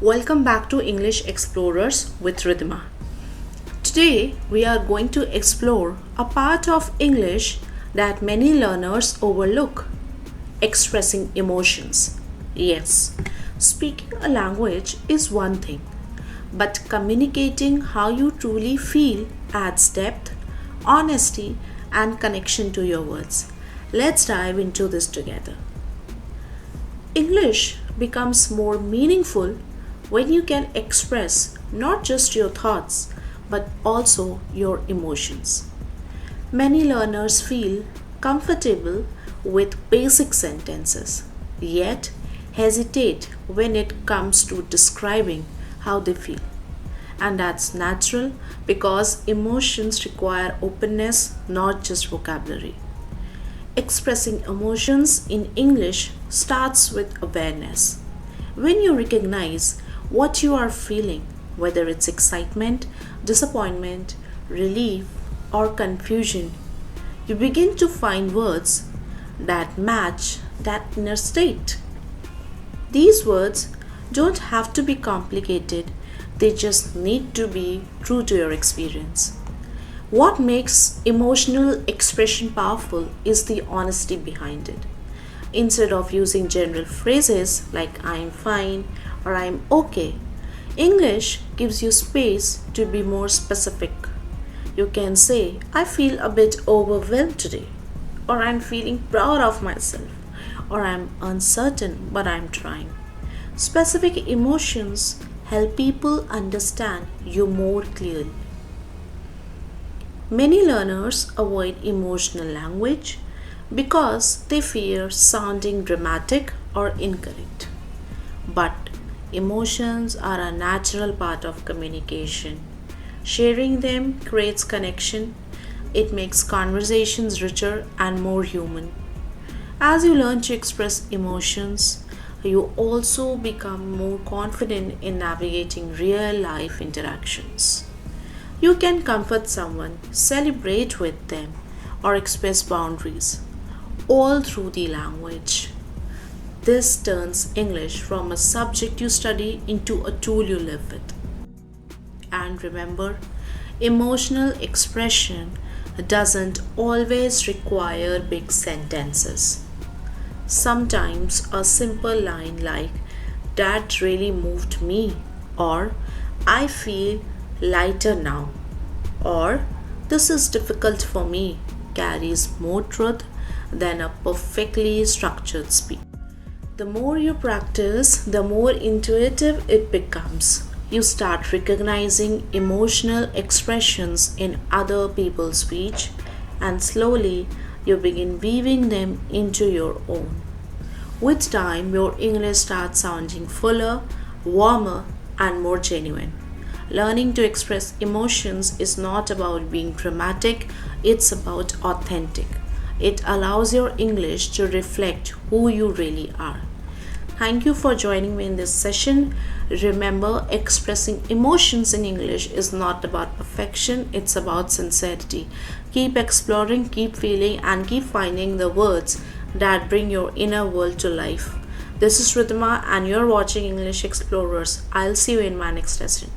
Welcome back to English Explorers with Riddima. Today we are going to explore a part of English that many learners overlook: expressing emotions. Yes, speaking a language is one thing, but communicating how you truly feel adds depth, honesty, and connection to your words. Let's dive into this together. English becomes more meaningful when you can express not just your thoughts but also your emotions. Many learners feel comfortable with basic sentences, yet hesitate when it comes to describing how they feel. And that's natural because emotions require openness, not just vocabulary. Expressing emotions in English starts with awareness. When you recognize what you are feeling, whether it's excitement, disappointment, relief, or confusion, you begin to find words that match that inner state. These words don't have to be complicated, they just need to be true to your experience. What makes emotional expression powerful is the honesty behind it. Instead of using general phrases like I'm fine or I'm okay, English gives you space to be more specific. You can say, I feel a bit overwhelmed today, or I'm feeling proud of myself, or I'm uncertain but I'm trying. Specific emotions help people understand you more clearly. Many learners avoid emotional language because they fear sounding dramatic or incorrect. But emotions are a natural part of communication. Sharing them creates connection, it makes conversations richer and more human. As you learn to express emotions, you also become more confident in navigating real life interactions. You can comfort someone, celebrate with them, or express boundaries, all through the language. This turns English from a subject you study into a tool you live with. And remember, emotional expression doesn't always require big sentences. Sometimes a simple line like, that really moved me, or I feel lighter now, or this is difficult for me carries more truth than a perfectly structured speech. The more you practice, the more intuitive it becomes. You start recognizing emotional expressions in other people's speech, and slowly you begin weaving them into your own. With time, your English starts sounding fuller, warmer, and more genuine. Learning to express emotions is not about being dramatic, it's about authentic. It allows your English to reflect who you really are. Thank you for joining me in this session. Remember, expressing emotions in English is not about perfection, it's about sincerity. Keep exploring, keep feeling, and keep finding the words that bring your inner world to life. This is Riddima, and you're watching English Explorers. I'll see you in my next session.